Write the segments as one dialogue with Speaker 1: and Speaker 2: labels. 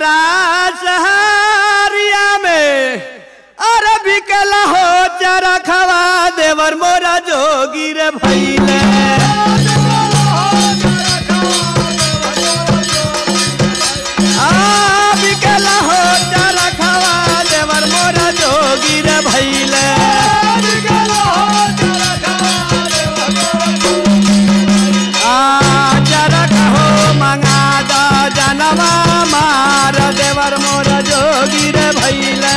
Speaker 1: छपरा शहरिया में अरबी कला हो चारा खवा देवर मोरा जोगी रे भैले बिकला हो चारा खवा देवर मोरा जोगी रे भैले चारा कहो मंगा दा जनवा मार देवर मोरा जोगी रे भैले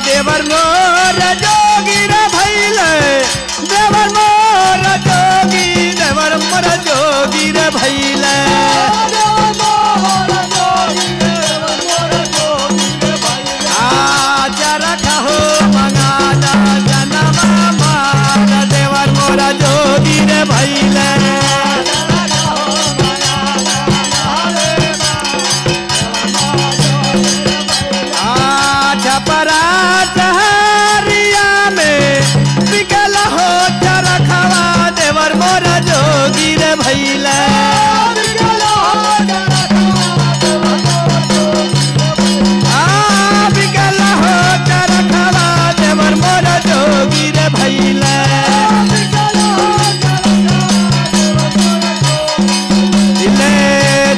Speaker 1: देवर मोरा जोगी रे भैले देवर मोरा जोगी रे भैले चारा कहो मंगा दा जनवा मार देवर मोरा जोगी रे भैले छपरा शहरिया में बिकल हो चारा खवा देवर मोरा जोगी रे भैले बिकल हो चारा खवा देवर मोरा जोगी रे भैले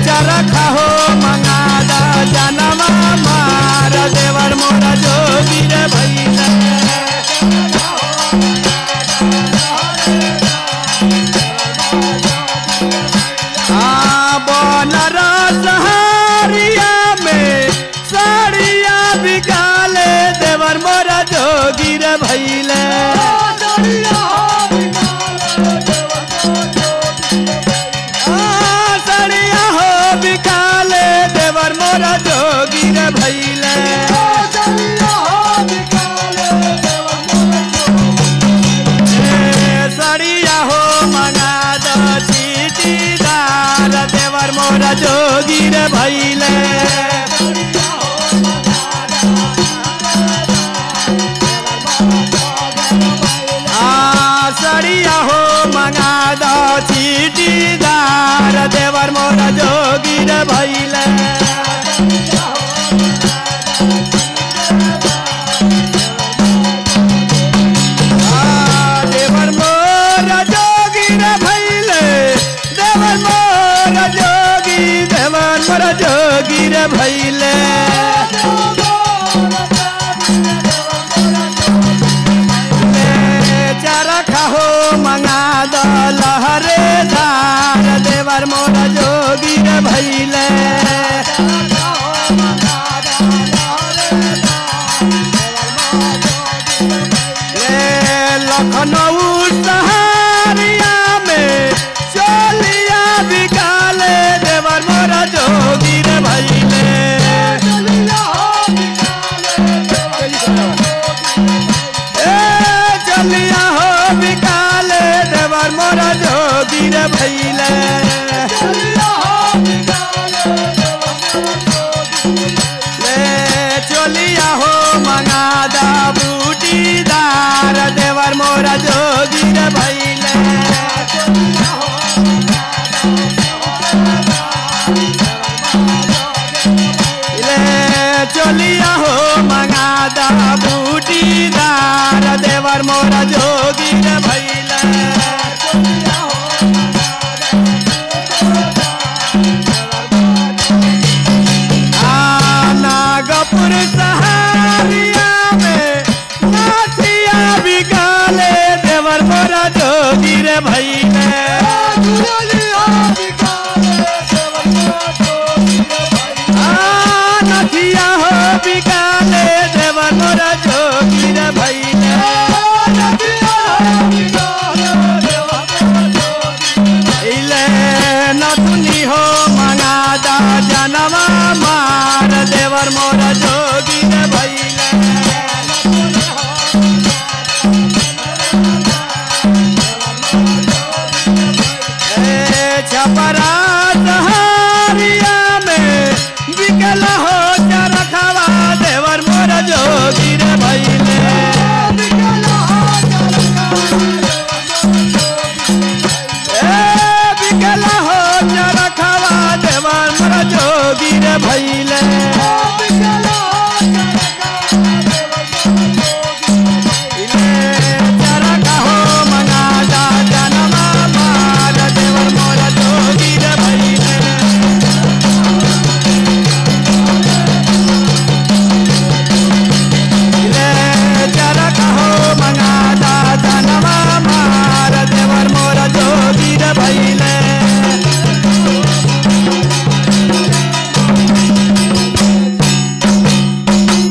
Speaker 1: चारा खाहो मंगा दा जनवा मार देवर मोरा जोगी रे भैले बनारस शहरिया में साड़िया बिकाले देवर मोरा जोगी रे भैले साड़िया हो बिकाले देवर मोरा जोगी रे भैले साड़िया हो मंगा दो चीटीदार देवर मोरा जोगी रे भैले साड़िया हो मंगा दो चीटीदार देवर मोरा जोगी रे भैले देवर मोरा जोगी रे भैले देवर मोरा जोगी रे भैले चारा खाहो मंगा दो लहरेदार देवर मोरा जोगी रे भैले लखनऊ शहरिया में चोलिया बिकाले देवर मोरा जोगी रे भैले चलिया हो बिकाले देवर मोरा जोगी रे भैले चलिया हो मंगा दा बूटीदार देवर मोरा जोगी रे भैले चलिया हो मंगा दा बूटीदार देवर मोरा जोगी रे भैले नागपुर शहरिया में नाथिया बिकाले देवर मोरा जोगी रे भैले नथिया हो बिकाले देवर मोरा जोगी रे भैले नथुनी हो मंगा दा जनवा मार देवर मोरा जोगी